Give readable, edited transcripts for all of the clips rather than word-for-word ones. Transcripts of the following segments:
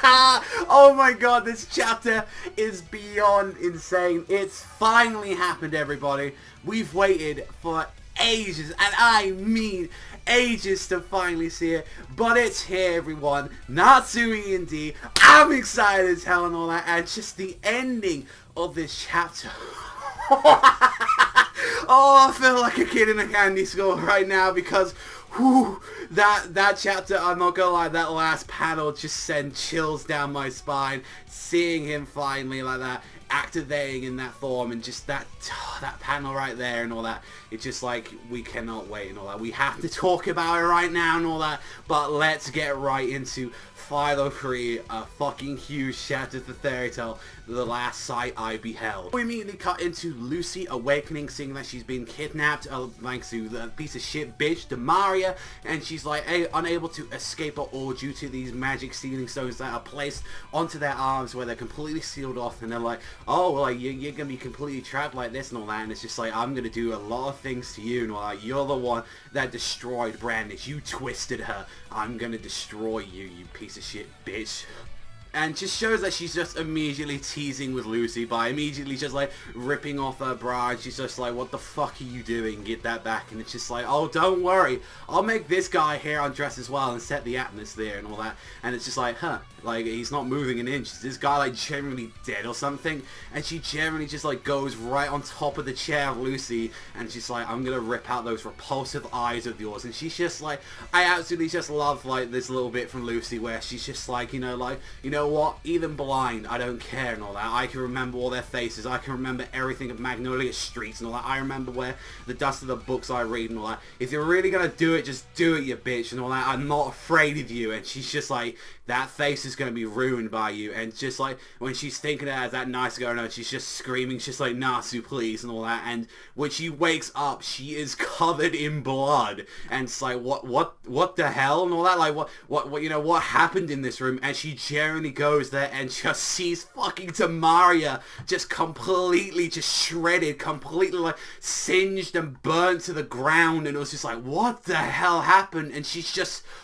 Oh my god, this chapter is beyond insane. It's finally happened, everybody. We've waited for ages, and I mean ages, to finally see it, but it's here, everyone. Natsu E.N.D. I'm excited as hell and all that, and just the ending of this chapter. Oh, I feel like a kid in a candy store right now because whew, that chapter, I'm not gonna lie, that last panel just sent chills down my spine. Seeing him finally like that, activating in that form, and just that panel right there and all that, it's just like, we cannot wait and all that. We have to talk about it right now and all that, but let's get right into 503, a fucking huge chapter of the fairy tale, The Last Sight I Beheld. We immediately cut into Lucy awakening, seeing that she's been kidnapped, thanks to the piece of shit bitch, Demaria, and she's like, hey, unable to escape at all due to these magic sealing stones that are placed onto their arms where they're completely sealed off, and they're like, oh, well, like, you're gonna be completely trapped like this and all that, and it's just like, I'm gonna do a lot of things to you, and all that. You're the one that destroyed Brandish, you twisted her, I'm gonna destroy you, you piece of shit bitch. And just shows that she's just immediately teasing with Lucy by immediately just like ripping off her bra, and she's just like, what the fuck are you doing? Get that back. And it's just like, oh, don't worry, I'll make this guy here undress as well and set the atmosphere and all that. And it's just like, huh, like, he's not moving an inch. Is this guy like generally dead or something? And she generally just like goes right on top of the chair of Lucy, and she's like, I'm gonna rip out those repulsive eyes of yours. And she's just like, I absolutely just love like this little bit from Lucy where she's just like, you know what, even blind, I don't care and all that. I can remember all their faces, I can remember everything of Magnolia Streets and all that. I remember where the dust of the books I read and all that. If you're really gonna do it, just do it, you bitch, and all that. I'm not afraid of you. And she's just like, that face is gonna be ruined by you. And just like when she's thinking of it as that nice girl, and she's just screaming, she's just like, Natsu, please, and all that. And when she wakes up, she is covered in blood, and it's like, what the hell and all that. Like, what you know, what happened in this room? And she generally goes there and just sees fucking Demaria just completely just shredded, completely like singed and burnt to the ground. And it was just like, what the hell happened? And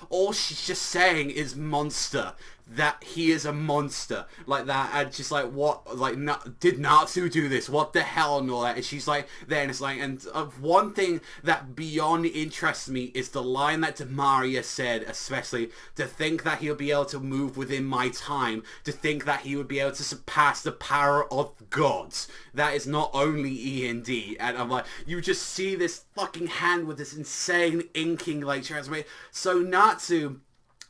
all she's just saying is monster, that he is a monster, like that. And just like, what, like, did Natsu do this? What the hell and all that. And she's like, there, and it's like, and one thing that beyond interests me is the line that Demaria said, especially, to think that he'll be able to move within my time, to think that he would be able to surpass the power of gods. That is not only E.N.D. And I'm like, you just see this fucking hand with this insane inking, like, transmit. So Natsu,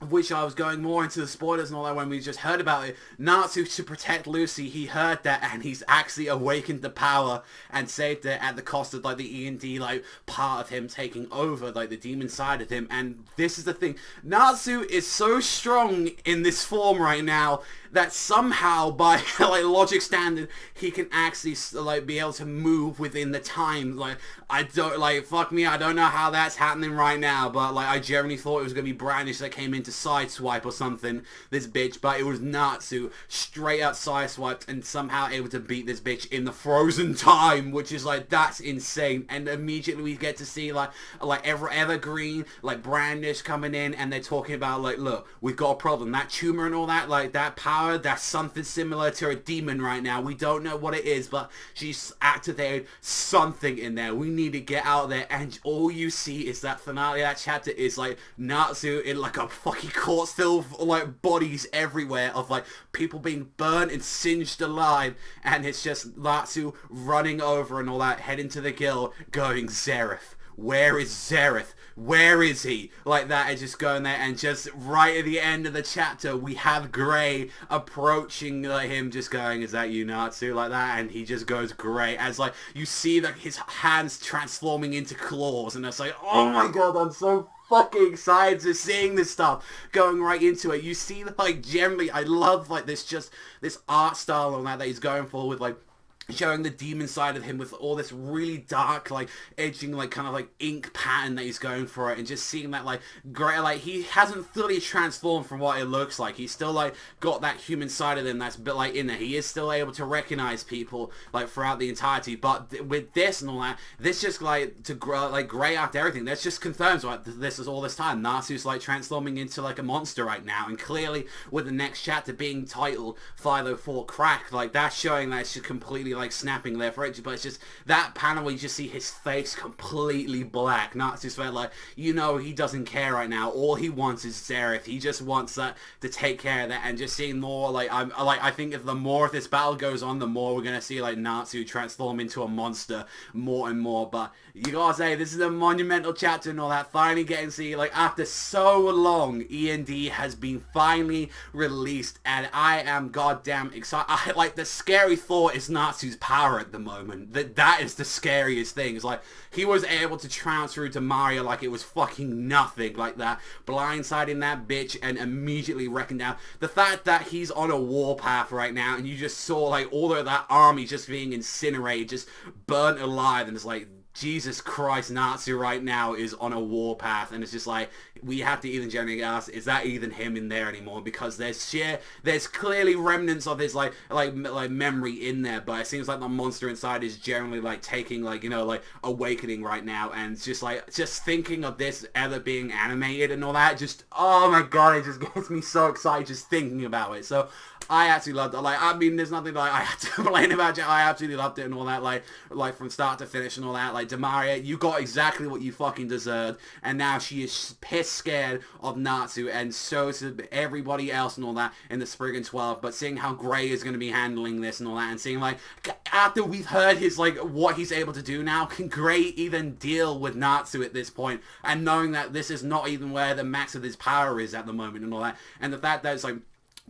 which I was going more into the spoilers and all that when we just heard about it, Natsu, to protect Lucy, he heard that, and he's actually awakened the power and saved it at the cost of like the E.N.D. like part of him taking over, like the demon side of him. And this is the thing, Natsu is so strong in this form right now that somehow, by like logic standard, he can actually like be able to move within the time. Like, I don't, like, fuck me, I don't know how that's happening right now, but like, I generally thought it was gonna be Brandish that came in to sideswipe or something, this bitch, but it was Natsu straight up sideswiped and somehow able to beat this bitch in the frozen time, which is like, that's insane. And immediately we get to see like Evergreen, like Brandish coming in, and they're talking about like, look, we've got a problem, that tumor and all that, like that power, that's something similar to a demon right now. We don't know what it is, but she's activated something in there. We need to get out there. And all you see is that finale of that chapter is like Natsu in like a fucking corpse filled of like bodies everywhere of like people being burnt and singed alive, and it's just Natsu running over and all that, heading to the guild, going, Zereth, where is Zereth? Where is he? Like that, and just going there, and just right at the end of the chapter, we have Grey approaching like him, just going, is that you, Natsu? Like that, and he just goes Grey, as like, you see that his hands transforming into claws, and it's like, oh my god, I'm so fucking excited to seeing this stuff going right into it. You see, like, generally, I love like this art style and that he's going for with like showing the demon side of him with all this really dark, like, edging, like, kind of, like, ink pattern that he's going for it, and just seeing that, like, great, like, he hasn't fully transformed from what it looks like. He's still, like, got that human side of him that's a bit, like, in there. He is still able to recognize people, like, throughout the entirety, but with this and all that, this just, like, to grow, like, grey out everything. That just confirms, like, this is all this time. Natsu's, like, transforming into, like, a monster right now, and clearly, with the next chapter being titled 504 Crack, like, that's showing that it's just completely, like, snapping there for it, but it's just that panel where you just see his face completely black. Natsu's felt like, you know, he doesn't care right now. All he wants is Zereth. He just wants that to take care of that, and just seeing more, like, I think if the more of this battle goes on, the more we're gonna see, like, Natsu transform into a monster more and more. But you gotta say, this is a monumental chapter and all that, finally getting to see, like, after so long, E.N.D. has been finally released, and I am goddamn excited. Like, the scary thought is Natsu's power at the moment. That is the scariest thing. It's like, he was able to trounce through to Mario like it was fucking nothing, like that, blindsiding that bitch and immediately wrecking down. The fact that he's on a warpath right now, and you just saw, like, all of that army just being incinerated, just burnt alive, and it's like, Jesus Christ, Natsu right now is on a warpath, and it's just like, we have to even generally ask, is that even him in there anymore? Because there's clearly remnants of his like memory in there, but it seems like the monster inside is generally, like, taking, like, you know, like, awakening right now, and it's just like, just thinking of this ever being animated and all that, just, oh my god, it just gets me so excited just thinking about it. So I absolutely loved it. Like, I mean, there's nothing, like, I had to complain about it. I absolutely loved it and all that, like from start to finish and all that. Like, Demaria, you got exactly what you fucking deserved, and now she is pissed scared of Natsu, and so is everybody else and all that in the Spriggan 12. But seeing how Gray is going to be handling this and all that, and seeing, like, after we've heard his, like, what he's able to do now, can Gray even deal with Natsu at this point, and knowing that this is not even where the max of his power is at the moment and all that, and the fact that it's like,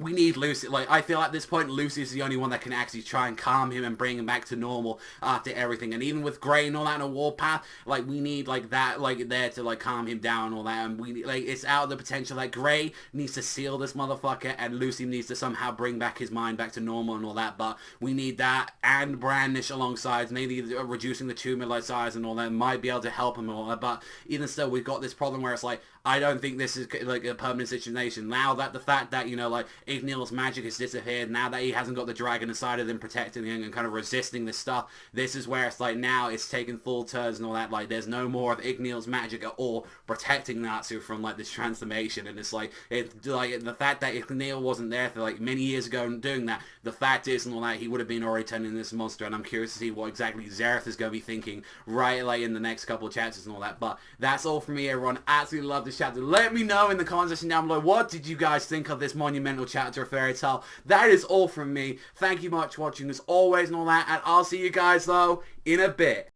we need Lucy. Like, I feel at this point, Lucy is the only one that can actually try and calm him and bring him back to normal after everything. And even with Gray and all that in a warpath, like, we need, like, that, like, there to, like, calm him down and all that. And we, like, it's out of the potential that Gray needs to seal this motherfucker, and Lucy needs to somehow bring back his mind back to normal and all that. But we need that and Brandish alongside, maybe reducing the tumor like size and all that might be able to help him and all that. But even still, we've got this problem where it's like, I don't think this is, like, a permanent situation. Now that the fact that, you know, like, Ignil's magic has disappeared, now that he hasn't got the dragon inside of him protecting him and kind of resisting this stuff, this is where it's like, now it's taking full turns and all that. Like, there's no more of Ignil's magic at all protecting Natsu from, like, this transformation. And it's like, like, the fact that Ignil wasn't there for, like, many years ago and doing that, the fact is and all that, he would have been already turning this monster. And I'm curious to see what exactly Zereth is going to be thinking right, like, in the next couple of chapters and all that. But that's all from me, everyone. Absolutely love this chapter. Let me know in the comment section down below, what did you guys think of this monumental chapter of Fairy Tail? That is all from me. Thank you much for watching as always and all that, and I'll see you guys though in a bit.